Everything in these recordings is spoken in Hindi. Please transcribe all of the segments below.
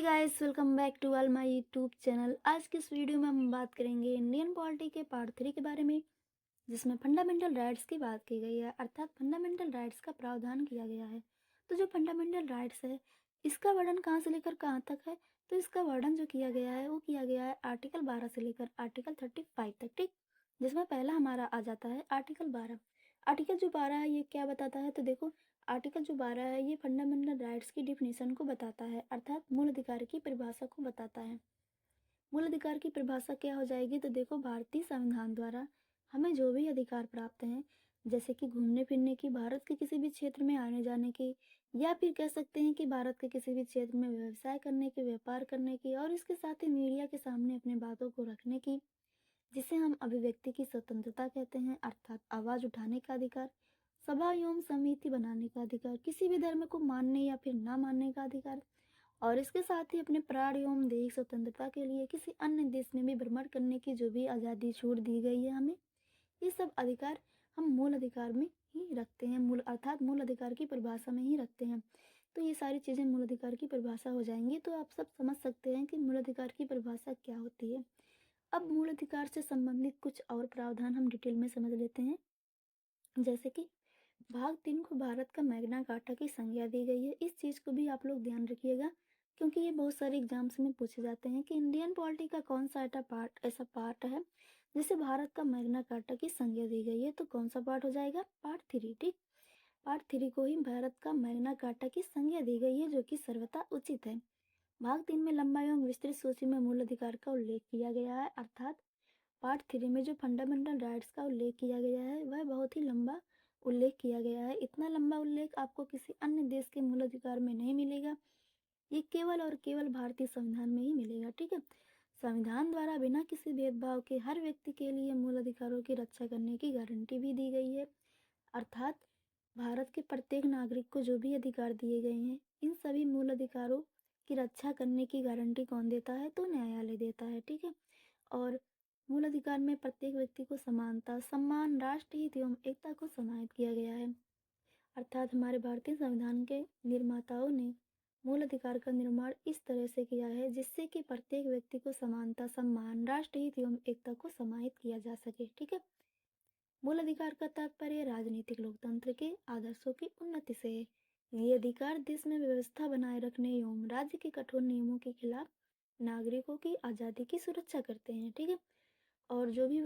Guys, welcome back to all my YouTube channel. आज के इस वीडियो में हम बात करेंगे इंडियन पॉलिटी के पार्ट 3 के बारे में, जिसमें फंडामेंटल राइट्स की बात की गई है, अर्थात फंडामेंटल राइट्स का प्रावधान किया गया है। तो जो फंडामेंटल राइट्स है, इसका वर्णन कहाँ से लेकर कहाँ तक है? तो इसका वर्णन जो किया गया है वो किया गया है आर्टिकल 12 से लेकर आर्टिकल 35 तक, ठीक। जिसमें पहला हमारा आ जाता है आर्टिकल 12। आर्टिकल जो 12 है ये क्या बताता है? तो देखो, आर्टिकल जो 12 है ये फंडामेंटल राइट्स की डिफिनीशन को बताता है, अर्थात मूल अधिकार की परिभाषा को बताता है। मूल अधिकार की परिभाषा क्या हो जाएगी? तो देखो, भारतीय संविधान द्वारा हमें जो भी अधिकार प्राप्त हैं, जैसे कि घूमने फिरने की, भारत के किसी भी क्षेत्र में आने जाने की, या फिर कह सकते हैं कि भारत के किसी भी क्षेत्र में व्यवसाय करने की, व्यापार करने की, और इसके साथ ही मीडिया के सामने अपनी बातों को रखने की, जिसे हम अभिव्यक्ति की स्वतंत्रता कहते हैं, अर्थात आवाज़ उठाने का अधिकार, सभा एवं समिति बनाने का अधिकार, किसी भी धर्म को मानने या फिर ना मानने का अधिकार, और इसके साथ ही अपने प्राण एवं देह स्वतंत्रता के लिए किसी अन्य देश में भी भ्रमण करने की जो भी आज़ादी छूट दी गई है हमें, ये सब अधिकार हम मूल अधिकार में ही रखते हैं, मूल अर्थात मूल अधिकार की परिभाषा में ही रखते हैं। तो ये सारी चीज़ें मूल अधिकार की परिभाषा हो जाएंगी। तो आप सब समझ सकते हैं कि मूल अधिकार की परिभाषा क्या होती है। अब मूल अधिकार से संबंधित कुछ और प्रावधान हम डिटेल में समझ लेते हैं। जैसे कि भाग 3 को भारत का मैग्ना कार्टा की संज्ञा दी गई है। इस चीज़ को भी आप लोग ध्यान रखिएगा, क्योंकि ये बहुत सारे एग्जाम्स में पूछे जाते हैं कि इंडियन पॉलिटी का कौन सा ऐसा पार्ट है जिसे भारत का मैग्ना कार्टा की संज्ञा दी गई है। तो कौन सा पार्ट हो जाएगा? पार्ट 3, ठीक। पार्ट 3 को ही भारत का मैग्ना कार्टा की संज्ञा दी गई है, जो कि सर्वथा उचित है। भाग 3 में लंबा एवं विस्तृत सूची में मूल अधिकार का उल्लेख किया गया है, अर्थात पार्ट 3 में जो फंडामेंटल राइट्स का उल्लेख किया गया है वह बहुत ही लंबा उल्लेख किया गया है। इतना लंबा उल्लेख आपको किसी अन्य देश के मूल अधिकार में नहीं मिलेगा। ये केवल और केवल भारतीय संविधान में ही मिलेगा, ठीक है। संविधान द्वारा बिना किसी भेदभाव के हर व्यक्ति के लिए मूल अधिकारों की रक्षा करने की गारंटी भी दी गई है, अर्थात भारत के प्रत्येक नागरिक को जो भी अधिकार दिए गए हैं, इन सभी मूल अधिकारों की रक्षा करने की गारंटी कौन देता है? तो न्यायालय देता है, ठीक है। और मूल अधिकार में प्रत्येक व्यक्ति को समानता, सम्मान, राष्ट्रहित एवं एकता को समाहित किया गया है, अर्थात हमारे भारतीय संविधान के निर्माताओं ने मूल अधिकार का निर्माण इस तरह से किया है जिससे कि प्रत्येक व्यक्ति को समानता, सम्मान, राष्ट्रहित एवं एकता को समाहित किया जा सके, ठीक है। मूल अधिकार का तात्पर्य राजनीतिक लोकतंत्र के आदर्शों की उन्नति से है। ये अधिकार देश में व्यवस्था बनाए रखने एवं राज्य के कठोर नियमों के खिलाफ नागरिकों की आज़ादी की सुरक्षा करते हैं, ठीक है। और जो भी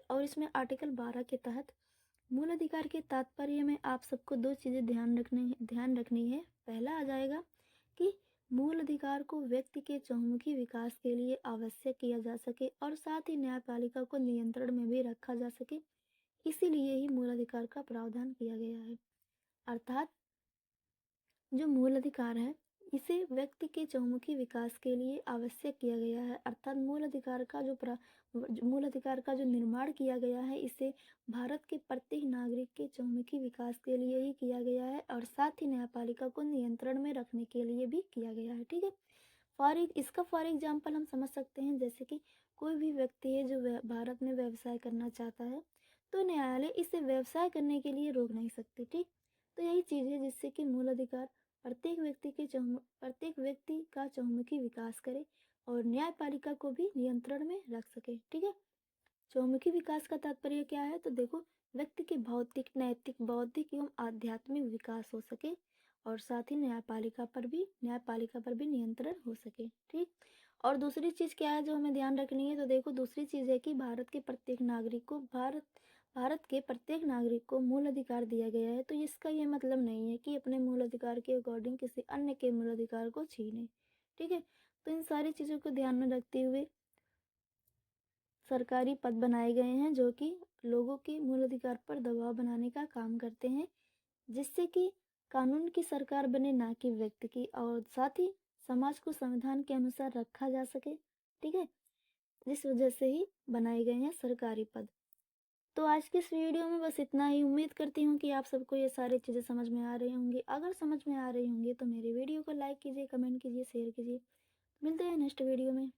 और इसमें आर्टिकल 12 के तहत मूल अधिकार के तात्पर्य में आप सबको दो चीज़ें ध्यान रखनी है। पहला आ जाएगा कि मूल अधिकार को व्यक्ति के चहुमुखी विकास के लिए आवश्यक किया जा सके और साथ ही न्यायपालिका को नियंत्रण में भी रखा जा सके, इसीलिए ही मूल अधिकार का प्रावधान किया गया है। अर्थात जो मूल अधिकार है इसे व्यक्ति के चहुमुखी विकास के लिए आवश्यक किया गया है, अर्थात मूल अधिकार का जो निर्माण किया गया है इसे भारत के प्रत्येक नागरिक के चहुमुखी विकास के लिए ही किया गया है और साथ ही न्यायपालिका को नियंत्रण में रखने के लिए भी किया गया है, ठीक है। फॉर एग्जाम्पल हम समझ सकते हैं, जैसे कि कोई भी व्यक्ति है जो भारत में व्यवसाय करना चाहता है, तो न्यायालय इसे व्यवसाय करने के लिए रोक नहीं सकती, ठीक। तो यही चीज़ है जिससे कि मूल अधिकार प्रत्येक व्यक्ति का चहुमुखी विकास करे और न्यायपालिका को भी नियंत्रण में रख सके, ठीक है। चहुमुखी विकास का तात्पर्य क्या है? तो देखो, व्यक्ति के भौतिक, नैतिक, बौद्धिक एवं आध्यात्मिक विकास हो सके और साथ ही न्यायपालिका पर भी नियंत्रण हो सके, ठीक। और दूसरी चीज़ क्या है जो हमें ध्यान रखनी है? तो देखो, दूसरी चीज़ है कि भारत के प्रत्येक नागरिक को मूल अधिकार दिया गया है। तो इसका ये मतलब नहीं है कि अपने मूल अधिकार के अकॉर्डिंग किसी अन्य के मूल अधिकार को छीने, ठीक है। तो इन सारी चीज़ों को ध्यान में रखते हुए सरकारी पद बनाए गए हैं जो कि लोगों के मूल अधिकार पर दबाव बनाने का काम करते हैं, जिससे कि कानून की सरकार बने, ना कि व्यक्ति की, और साथ ही समाज को संविधान के अनुसार रखा जा सके, ठीक है। जिस वजह से ही बनाए गए हैं सरकारी पद। तो आज की इस वीडियो में बस इतना ही। उम्मीद करती हूँ कि आप सबको ये सारी चीज़ें समझ में आ रही होंगी। अगर समझ में आ रही होंगी तो मेरे वीडियो को लाइक कीजिए, कमेंट कीजिए, शेयर कीजिए। मिलते हैं नेक्स्ट वीडियो में।